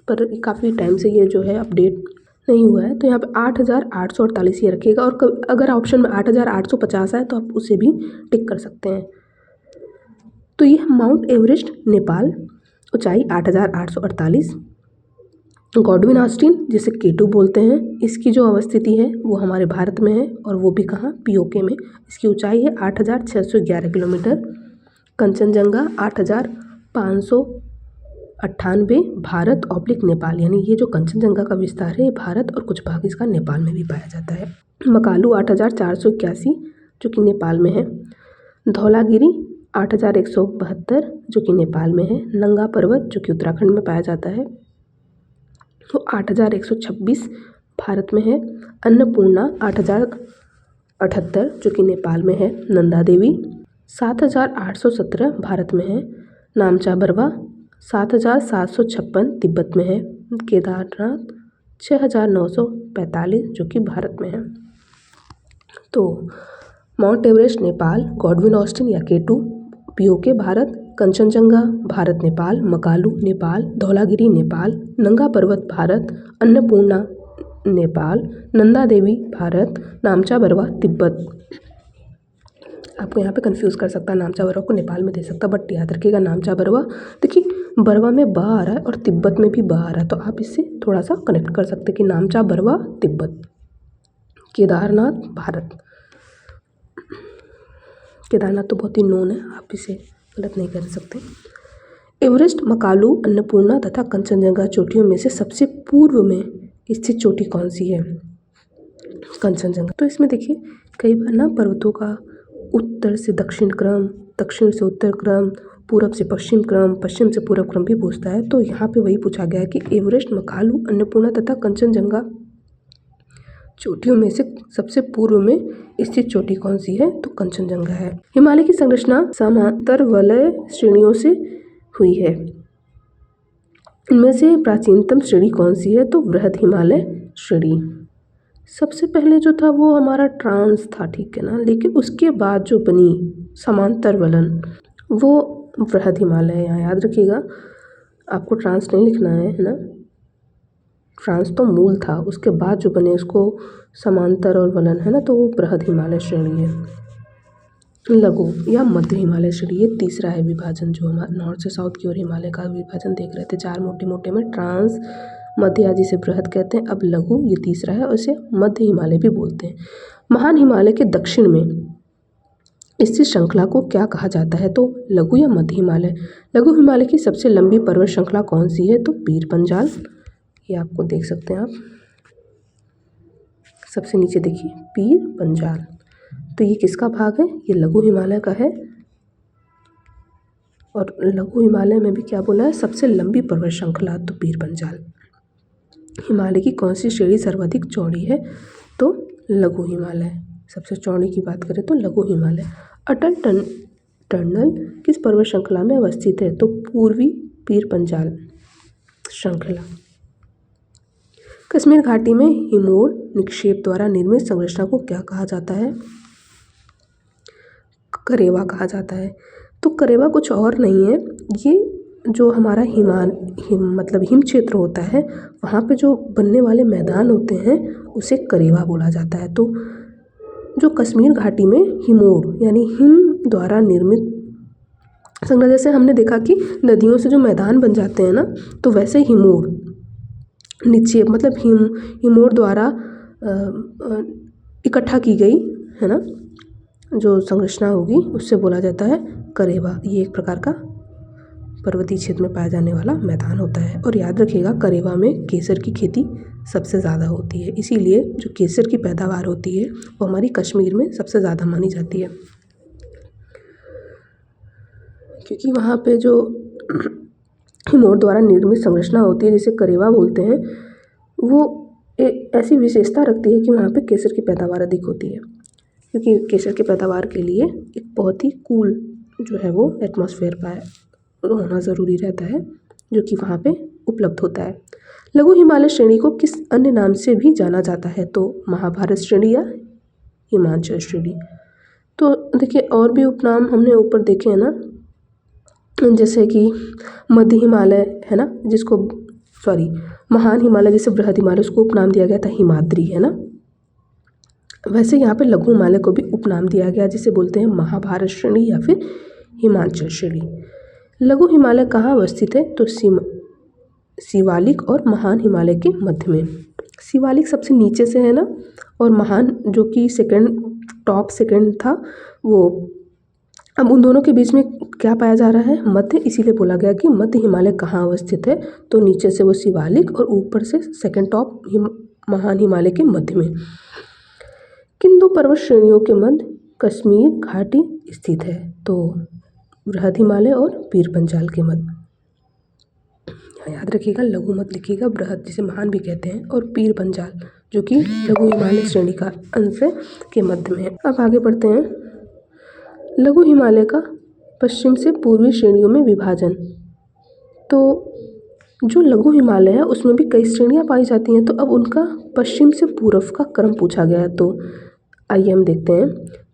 पर काफ़ी टाइम से ये जो है अपडेट नहीं हुआ है, तो यहाँ पे 8,848 ये रखिएगा। और अगर ऑप्शन में 8,850 है तो आप उसे भी टिक कर सकते हैं। तो ये माउंट एवरेस्ट नेपाल, ऊंचाई 8,848। गॉडविन ऑस्टिन जिसे K2 बोलते हैं, इसकी जो अवस्थिति है वो हमारे भारत में है और वो भी कहाँ? POK में। इसकी ऊंचाई है 8,611 किलोमीटर। कंचनजंगा 8,598 भारत ऑब्लिक नेपाल, यानी ये जो कंचनजंगा का विस्तार है ये भारत और कुछ भाग इसका नेपाल में भी पाया जाता है। मकालू 8,481 जो कि नेपाल में है। धौलागिरी 8,172 जो कि नेपाल में है। नंगा पर्वत जो कि उत्तराखंड में पाया जाता है तो 8,126 भारत में है। अन्नपूर्णा 8,078 जो कि नेपाल में है। नंदा देवी 7,817 भारत में है। नामचा बरवा 7,756 तिब्बत में है। केदारनाथ 6,945 जो कि भारत में है। तो mount Everest Nepal, Godwin Austen या K2 POK भारत, कंचनजंगा भारत नेपाल, मकालू नेपाल, धौलागिरी नेपाल, नंगा पर्वत भारत, अन्नपूर्णा नेपाल, नंदा देवी भारत, नामचा बरवा तिब्बत। आपको यहाँ पे कंफ्यूज कर सकता है, नामचा बरवा को नेपाल में दे सकता, बट याद रखिएगा नामचा बरवा, देखिए बरवा में ब आ रहा है और तिब्बत में भी ब आ रहा है, तो आप इससे थोड़ा सा कनेक्ट कर सकते हैं कि नामचा बरवा तिब्बत। केदारनाथ भारत, केदारनाथ तो बहुत ही नोन है, आप इसे गलत नहीं कर सकते। एवरेस्ट, मकालू, अन्नपूर्णा तथा कंचनजंगा चोटियों में से सबसे पूर्व में स्थित चोटी कौन सी है? कंचनजंगा। तो इसमें देखिए कई बार ना पर्वतों का उत्तर से दक्षिण क्रम, दक्षिण से उत्तर क्रम, पूरब से पश्चिम क्रम, पश्चिम से पूर्व क्रम भी पूछता है। तो यहाँ पे वही पूछा गया है कि एवरेस्ट, मकालू, अन्नपूर्णा तथा कंचनजंगा चोटियों में से सबसे पूर्व में स्थित चोटी कौन सी है? तो कंचनजंगा है। हिमालय की संरचना समांतर वलय श्रेणियों से हुई है। इनमें से प्राचीनतम श्रेणी कौन सी है? तो बृहद हिमालय श्रेणी। सबसे पहले जो था वो हमारा ट्रांस था, ठीक है ना, लेकिन उसके बाद जो बनी समांतर वलन वो बृहद हिमालय है। यहाँ याद रखिएगा, आपको ट्रांस नहीं लिखना है ना, ट्रांस तो मूल था, उसके बाद जो बने उसको समांतर और वलन है ना, तो वो बृहद हिमालय श्रेणी है। लघु या मध्य हिमालय श्रेणी, ये तीसरा है विभाजन जो हमारे नॉर्थ से साउथ की ओर हिमालय का विभाजन देख रहे थे। चार मोटे मोटे में ट्रांस, मध्य या जिसे बृहद कहते हैं, अब लघु ये तीसरा है और इसे मध्य हिमालय भी बोलते हैं। महान हिमालय के दक्षिण में स्थित श्रृंखला को क्या कहा जाता है? तो लघु या मध्य हिमालय। लघु हिमालय की सबसे लंबी पर्वत श्रृंखला कौन सी है? तो पीर पंजाल। ये आपको देख सकते हैं आप, सबसे नीचे देखिए पीर पंजाल। तो ये किसका भाग है? ये लघु हिमालय का है। और लघु हिमालय में भी क्या बोला है? सबसे लंबी पर्वत श्रृंखला, तो पीर पंजाल। हिमालय की कौन सी श्रेणी सर्वाधिक चौड़ी है? तो लघु हिमालय। सबसे चौड़ी की बात करें तो लघु हिमालय। अटल टनल किस पर्वत श्रृंखला में अवस्थित है? तो पूर्वी पीर पंजाल श्रृंखला। कश्मीर घाटी में हिमोर निक्षेप द्वारा निर्मित संरचना को क्या कहा जाता है? करेवा कहा जाता है। तो करेवा कुछ और नहीं है, ये जो हमारा हिम क्षेत्र होता है, वहाँ पे जो बनने वाले मैदान होते हैं उसे करेवा बोला जाता है। तो जो कश्मीर घाटी में हिमोर यानी हिम द्वारा निर्मित संरचना, जैसे हमने देखा कि नदियों से जो मैदान बन जाते हैं ना, तो वैसे हिमोर निक्षेप मतलब हिमोर द्वारा इकट्ठा की गई है ना जो संरचना होगी, उससे बोला जाता है करेवा। ये एक प्रकार का पर्वतीय क्षेत्र में पाया जाने वाला मैदान होता है। और याद रखिएगा, करेवा में केसर की खेती सबसे ज़्यादा होती है, इसीलिए जो केसर की पैदावार होती है वो हमारी कश्मीर में सबसे ज़्यादा मानी जाती है, क्योंकि वहाँ पे जो हिमोर द्वारा निर्मित संरचना होती है जिसे करेवा बोलते हैं, वो एक ऐसी विशेषता रखती है कि वहाँ पे केसर की पैदावार अधिक होती है, क्योंकि केसर की पैदावार के लिए एक बहुत ही कूल जो है वो एटमॉस्फेयर पाया होना ज़रूरी रहता है, जो कि वहाँ पे उपलब्ध होता है। लघु हिमालय श्रेणी को किस अन्य नाम से भी जाना जाता है? तो महाभारत श्रेणी या हिमाचल श्रेणी। तो देखिए, और भी उपनाम हमने ऊपर देखे हैं ना, जैसे कि मध्य हिमालय है ना, महान हिमालय जैसे बृहद हिमालय, उसको उपनाम दिया गया था हिमाद्री, है ना। वैसे यहाँ पे लघु हिमालय को भी उपनाम दिया गया, जिसे बोलते हैं महाभारत श्रेणी या फिर हिमाचल श्रेणी। लघु हिमालय कहाँ अवस्थित है? तो शिवालिक और महान हिमालय के मध्य में। शिवालिक सबसे नीचे से है ना, और महान जो कि टॉप सेकंड था वो, अब उन दोनों के बीच में क्या पाया जा रहा है? मध्य, इसीलिए बोला गया कि मध्य हिमालय कहाँ अवस्थित है। तो नीचे से वो शिवालिक और ऊपर से सेकंड टॉप महान हिमालय के मध्य में। किन दो पर्वत श्रेणियों के मध्य कश्मीर घाटी स्थित है? तो बृहद हिमालय और पीर पंजाल के मध्य। याद रखिएगा, लघु मत लिखिएगा, बृहद जिसे महान भी कहते हैं, और पीर पंजाल जो कि लघु हिमालय श्रेणी का अंश है के मध्य में है। अब आगे बढ़ते हैं। लघु हिमालय का पश्चिम से पूर्वी श्रेणियों में विभाजन। तो जो लघु हिमालय है उसमें भी कई श्रेणियां पाई जाती हैं, तो अब उनका पश्चिम से पूर्व का क्रम पूछा गया है। तो आइए हम देखते हैं।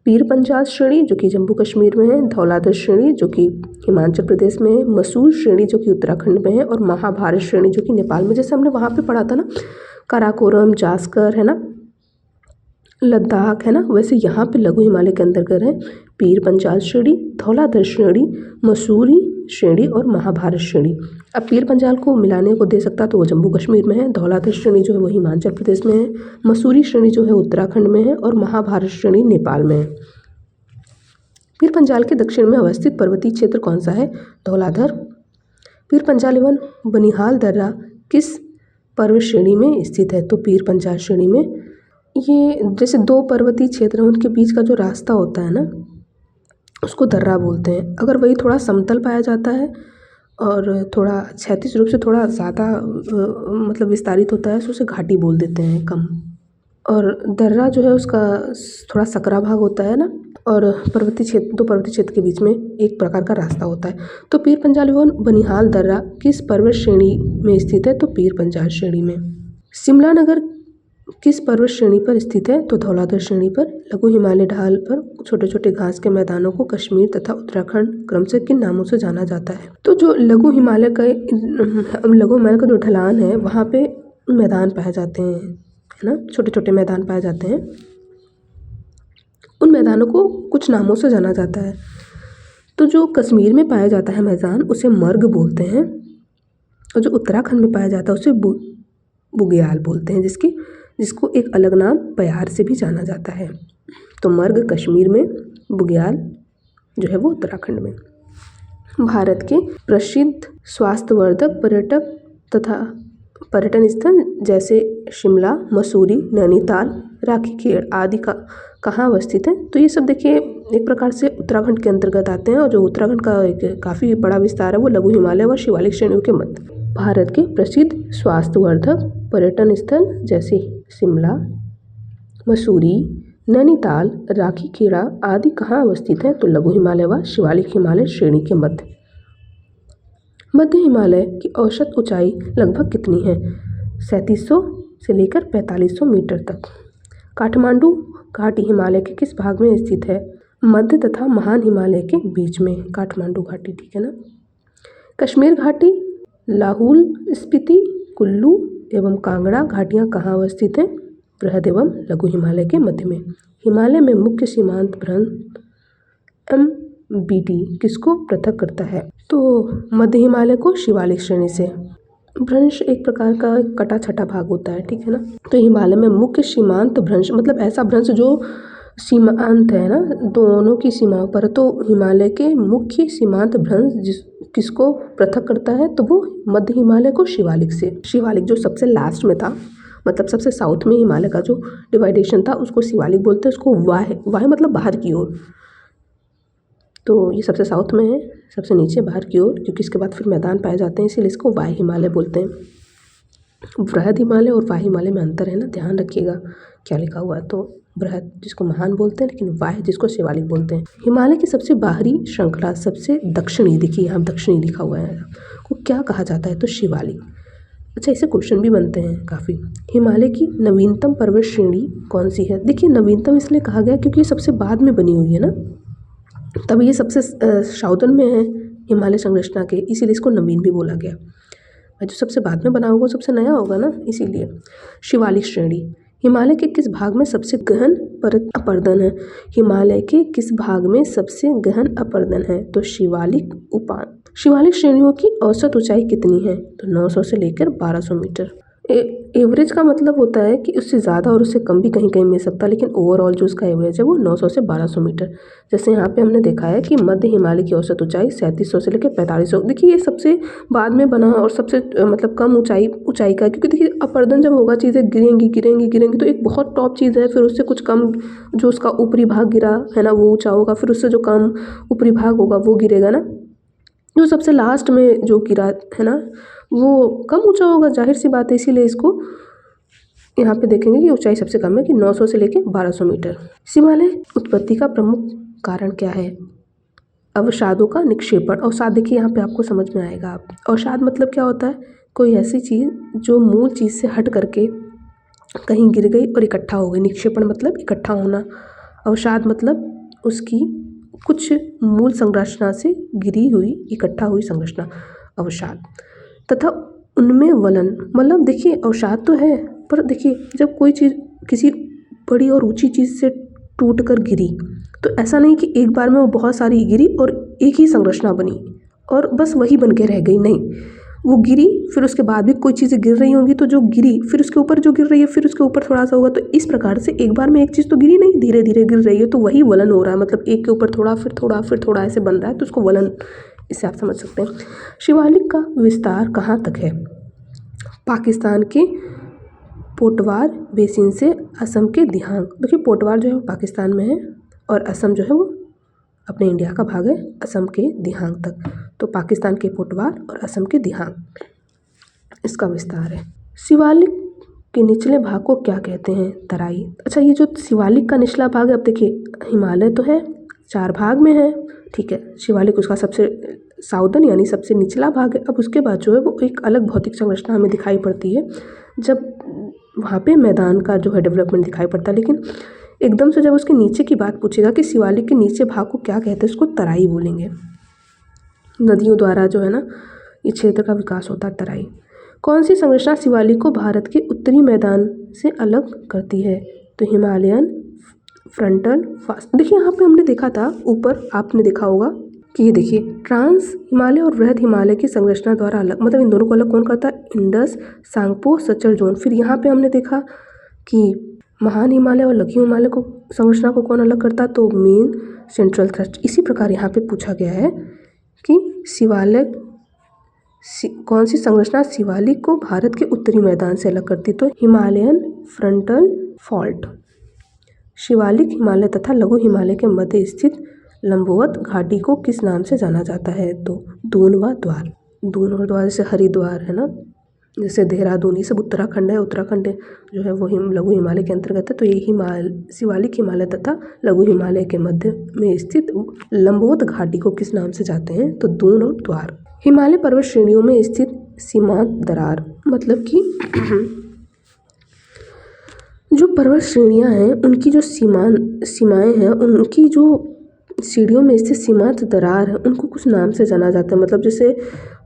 पीर पंजाल श्रेणी जो कि जम्मू कश्मीर में है, धौलाधर श्रेणी जो कि हिमाचल प्रदेश में है, मसूर श्रेणी जो कि उत्तराखंड में है, और महाभारत श्रेणी जो कि नेपाल में। जैसे हमने वहाँ पे पढ़ा था ना, काराकोरम, जास्कर है ना, लद्दाख है ना, वैसे यहाँ पे लघु हिमालय के अंतर्गत है पीर पंजाल श्रेणी, धौलाधर श्रेणी, मसूरी श्रेणी और महाभारत श्रेणी। अब पीर पंजाल को मिलाने को दे सकता तो वो जम्मू कश्मीर में है, धौलाधर श्रेणी जो है वो हिमाचल प्रदेश में है, मसूरी श्रेणी जो है उत्तराखंड में है, और महाभारत श्रेणी नेपाल में है। पीर पंजाल के दक्षिण में अवस्थित पर्वतीय क्षेत्र कौन सा है? धौलाधर। पीर पंजाल एवं बनिहाल दर्रा किस पर्वत श्रेणी में स्थित है? तो पीर पंजाल श्रेणी में। ये जैसे दो पर्वतीय क्षेत्र हैं, उनके बीच का जो रास्ता होता है ना, उसको दर्रा बोलते हैं। अगर वही थोड़ा समतल पाया जाता है और थोड़ा क्षैतिज रूप से थोड़ा ज़्यादा मतलब विस्तारित होता है, तो उसे घाटी बोल देते हैं कम। और दर्रा जो है उसका थोड़ा सकरा भाग होता है ना, और दो पर्वतीय क्षेत्र के बीच में एक प्रकार का रास्ता होता है। तो पीर पंजाल एवं बनिहाल दर्रा किस पर्वत श्रेणी में स्थित है? तो पीर पंजाल श्रेणी में। शिमला नगर किस पर्वत श्रेणी पर स्थित है? तो धौलाधर श्रेणी पर। लघु हिमालय ढाल पर छोटे छोटे घास के मैदानों को कश्मीर तथा उत्तराखंड क्रमशः किन नामों से जाना जाता है? तो जो लघु हिमालय का जो ढलान है वहाँ पे मैदान पाए जाते हैं, है ना, छोटे छोटे मैदान पाए जाते हैं। उन मैदानों को कुछ नामों से जाना जाता है। तो जो कश्मीर में पाया जाता है मैदान उसे मर्ग बोलते हैं, और जो उत्तराखंड में पाया जाता है उसे बुग्याल बोलते हैं, जिसको एक अलग नाम पयार से भी जाना जाता है। तो मर्ग कश्मीर में, बुग्याल जो है वो उत्तराखंड में। भारत के प्रसिद्ध स्वास्थ्यवर्धक पर्यटक तथा पर्यटन स्थल जैसे शिमला, मसूरी, नैनीताल, राखीखेड़ आदि का कहाँ अवस्थित है? तो ये सब देखिए एक प्रकार से उत्तराखंड के अंतर्गत आते हैं, और जो उत्तराखंड का एक काफ़ी बड़ा विस्तार है वो लघु हिमालय व शिवालिक श्रेणियों के मध्य। भारत के प्रसिद्ध स्वास्थ्यवर्धक पर्यटन स्थल जैसे शिमला, मसूरी, नैनीताल, राखीखेड़ा आदि कहाँ अवस्थित है? तो लघु हिमालय व शिवालिक हिमालय श्रेणी के मध्य। मध्य हिमालय की औसत ऊंचाई लगभग कितनी है? 3700 से लेकर 4500 मीटर तक। काठमांडू घाटी हिमालय के किस भाग में स्थित है? मध्य तथा महान हिमालय के बीच में काठमांडू घाटी, ठीक है ना। कश्मीर घाटी, लाहौल स्पीति, कुल्लू एवं कांगड़ा घाटियाँ कहाँ अवस्थित हैं? बृहद एवं लघु हिमालय के मध्य में। हिमालय में मुख्य सीमांत भ्रंश MBT किसको पृथक करता है? तो मध्य हिमालय को शिवालिक श्रेणी से। भ्रंश एक प्रकार का कटा छटा भाग होता है, ठीक है ना। तो हिमालय में मुख्य सीमांत भ्रंश मतलब ऐसा भ्रंश जो सीमांत है ना, दोनों की सीमाओं पर। तो हिमालय के मुख्य सीमांत भ्रंश किसको पृथक करता है? तो वो मध्य हिमालय को शिवालिक से। शिवालिक जो सबसे लास्ट में था, मतलब सबसे साउथ में हिमालय का जो डिवाइडेशन था उसको शिवालिक बोलते हैं। उसको वाह मतलब बाहर की ओर, तो ये सबसे साउथ में है, सबसे नीचे बाहर की ओर, क्योंकि इसके बाद फिर मैदान पाए जाते हैं, इसीलिए इसको वाह हिमालय बोलते हैं। बृहद हिमालय और वाह हिमालय में अंतर है ना, ध्यान रखिएगा क्या लिखा हुआ है। तो बृहद जिसको महान बोलते हैं, लेकिन वाह जिसको शिवालिक बोलते हैं। हिमालय की सबसे बाहरी श्रृंखला, सबसे दक्षिणी, देखिए यहाँ दक्षिणी लिखा हुआ है, को क्या कहा जाता है? तो शिवालिक। अच्छा, इससे क्वेश्चन भी बनते हैं काफ़ी। हिमालय की नवीनतम पर्वत श्रेणी कौन सी है? देखिए नवीनतम इसलिए कहा गया क्योंकि ये सबसे बाद में बनी हुई है ना, तब ये सबसे साउदर्न में है हिमालय संरचना के, इसीलिए इसको नवीन भी बोला गया। जो सबसे बाद में बना होगा सबसे नया होगा ना, इसीलिए। शिवालिक श्रेणी, हिमालय के किस भाग में सबसे गहन परत अपर्दन है? हिमालय के किस भाग में सबसे गहन अपर्दन है? तो शिवालिक उपान। शिवालिक श्रेणियों की औसत ऊंचाई कितनी है? तो 900 से लेकर 1200 मीटर। एवरेज का मतलब होता है कि उससे ज़्यादा और उससे कम भी कहीं कहीं मिल सकता है, लेकिन ओवरऑल जो उसका एवरेज है वो 900 से 1200 मीटर। जैसे यहाँ पे हमने देखा है कि मध्य हिमालय की औसत ऊंचाई 3700 से लेकर 4500। देखिए ये सबसे बाद में बना और सबसे मतलब कम ऊंचाई का, क्योंकि देखिए अपर्दन जब होगा चीज़ें गिरेंगी तो एक बहुत टॉप चीज़ है, फिर उससे कुछ कम जो उसका ऊपरी भाग गिरा है ना वो ऊँचा होगा, फिर उससे जो कम ऊपरी भाग होगा वो गिरेगा ना, जो सबसे लास्ट में जो गिरा है ना वो कम ऊंचा होगा, जाहिर सी बात है। इसीलिए इसको यहाँ पे देखेंगे कि ऊंचाई सबसे कम है कि 900 से लेकर 1200 मीटर। हिमालय उत्पत्ति का प्रमुख कारण क्या है? अवसादों का निक्षेपण। अवसाद देखिए यहाँ पे आपको समझ में आएगा। अवसाद मतलब क्या होता है? कोई ऐसी चीज़ जो मूल चीज़ से हट करके कहीं गिर गई और इकट्ठा हो गई। निक्षेपण मतलब इकट्ठा होना, अवसाद मतलब उसकी कुछ मूल संरचना से गिरी हुई इकट्ठा हुई संरचना, अवसाद। तथा उनमें वलन, मतलब देखिए अवसाद तो है, पर देखिए जब कोई चीज़ किसी बड़ी और ऊंची चीज़ से टूट कर गिरी तो ऐसा नहीं कि एक बार में वो बहुत सारी गिरी और एक ही संरचना बनी और बस वही बन के रह गई, नहीं। वो गिरी, फिर उसके बाद भी कोई चीज़ें गिर रही होंगी, तो जो गिरी फिर उसके ऊपर जो गिर रही है, फिर उसके ऊपर थोड़ा सा होगा। तो इस प्रकार से एक बार में एक चीज़ तो गिरी नहीं, धीरे धीरे गिर रही है, तो वही वलन हो रहा है। मतलब एक के ऊपर थोड़ा फिर थोड़ा फिर थोड़ा ऐसे बन रहा है, तो उसको वलन, इससे आप समझ सकते हैं। शिवालिक का विस्तार कहाँ तक है? पाकिस्तान के पोटवार बेसिन से असम के दिहांग। देखिए पोटवार जो है वो पाकिस्तान में है और असम जो है वो अपने इंडिया का भाग है, असम के दिहांग तक। तो पाकिस्तान के पोटवार और असम के दिहांग, इसका विस्तार है। शिवालिक के निचले भाग को क्या कहते हैं? तराई। अच्छा, ये जो शिवालिक का निचला भाग है, अब देखिए हिमालय तो है 4 भाग में है, ठीक है। शिवालिक उसका सबसे साउदर्न यानी सबसे निचला भाग है। अब उसके बाद जो है वो एक अलग भौतिक संरचना हमें दिखाई पड़ती है। जब वहाँ पे मैदान का जो है डेवलपमेंट दिखाई पड़ता है। लेकिन एकदम से जब उसके नीचे की बात पूछेगा कि शिवालिक के नीचे भाग को क्या कहते हैं, उसको तराई बोलेंगे। नदियों द्वारा जो है ना ये क्षेत्र का विकास होता है, तराई। कौन सी संरचना शिवालिक को भारत के उत्तरी मैदान से अलग करती है? तो हिमालयन फ्रंटल फास्ट। देखिए यहाँ पे हमने देखा था ऊपर, आपने देखा होगा कि ये देखिए ट्रांस हिमालय और वृहद हिमालय की संरचना द्वारा अलग, मतलब इन दोनों को अलग कौन करता है? Indus Tsangpo suture zone. फिर यहाँ पे हमने देखा कि महान हिमालय और लघु हिमालय को संरचना को कौन अलग करता? तो मेन सेंट्रल थ्रस्ट। इसी प्रकार यहाँ पे पूछा गया है कि शिवालिक कौन सी संरचना शिवालिक को भारत के उत्तरी मैदान से अलग करती? तो Himalayan frontal fault. Shivalik Himalaya तथा लघु हिमालय के मध्य स्थित लंबवत घाटी को किस नाम से जाना जाता है? तो दून व द्वार। दून और द्वार जैसे हरिद्वार है ना, जैसे देहरादून, ये सब उत्तराखंड है। उत्तराखंड जो है वो लघु हिमालय के अंतर्गत है। तो ये शिवालिक हिमालय तथा लघु हिमालय के मध्य में स्थित लंबवत घाटी को किस नाम से जाते हैं? तो दून और द्वार। हिमालय पर्वत श्रेणियों में स्थित सीमांत दरार, मतलब कि जो पर्वत श्रेणियां हैं उनकी जो सीमाएं हैं, उनकी जो सीढ़ियों में स्थित सीमांत दरार है, उनको कुछ नाम से जाना जाता है। मतलब जैसे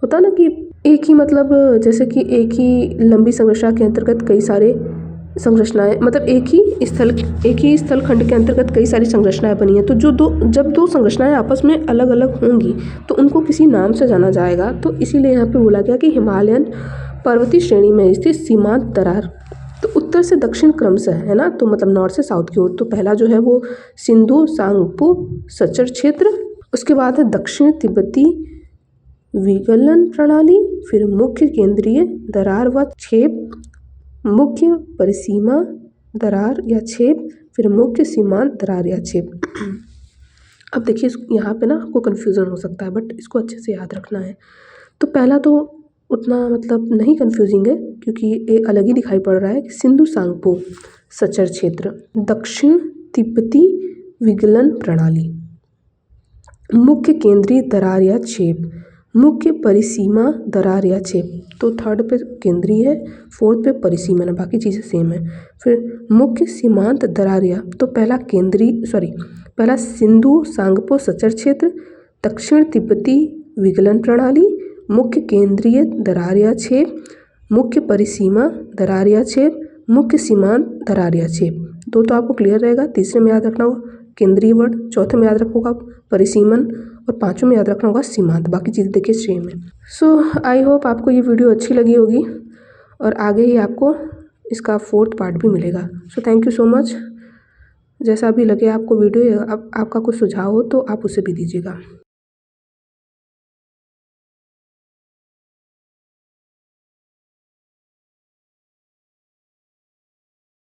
होता है ना कि एक ही, मतलब जैसे कि एक ही लंबी संरचना के अंतर्गत कई सारे संरचनाएं, मतलब एक ही स्थल खंड के अंतर्गत कई सारी संरचनाएं बनी हैं। तो जब दो संरचनाएं आपस में अलग अलग होंगी तो उनको किसी नाम से जाना जाएगा। तो इसीलिए यहाँ पे बोला गया कि हिमालयन पर्वतीय श्रेणी में स्थित सीमांत दरार, तो उत्तर से दक्षिण क्रमशः है ना, तो मतलब नॉर्थ से साउथ की ओर। तो पहला जो है वो सिंधु सांगपो सचर क्षेत्र, उसके बाद है दक्षिण तिब्बती विगलन प्रणाली, फिर मुख्य केंद्रीय दरार व छेद, मुख्य परिसीमा दरार या छेद, फिर मुख्य सीमांत दरार या छेद। अब देखिए यहाँ पे ना आपको कन्फ्यूज़न हो सकता है, बट इसको अच्छे से याद रखना है। तो पहला तो उतना मतलब नहीं कन्फ्यूजिंग है, क्योंकि ये अलग ही दिखाई पड़ रहा है। सिंधु सांगपो सचर क्षेत्र, दक्षिण तिब्बती विगलन प्रणाली, मुख्य केंद्रीय दरार या छेद, मुख्य परिसीमा दरार या छेद। तो थर्ड पे केंद्रीय है, फोर्थ पे परिसीमा है, बाकी चीज़ें सेम है। फिर मुख्य सीमांत दरार या, तो पहला सिंधु सांगपो सचर क्षेत्र, दक्षिण तिब्बती विगलन प्रणाली, मुख्य केंद्रीय दरार या छेद, मुख्य परिसीमा दरार या छेद, मुख्य सीमांत दरार या छेद। दो तो आपको क्लियर रहेगा, तीसरे में याद रखना होगा केंद्रीय वर्ड, चौथे में याद रखना होगा परिसीमन, और पांचवें में याद रखना होगा सीमांत। बाकी चीज़ देखिए सेम है। सो आई होप आपको ये वीडियो अच्छी लगी होगी, और आगे ही आपको इसका 4th पार्ट भी मिलेगा। So thank you so much. जैसा भी लगे आपको वीडियो, आपका कुछ सुझाव हो तो आप उसे भी दीजिएगा।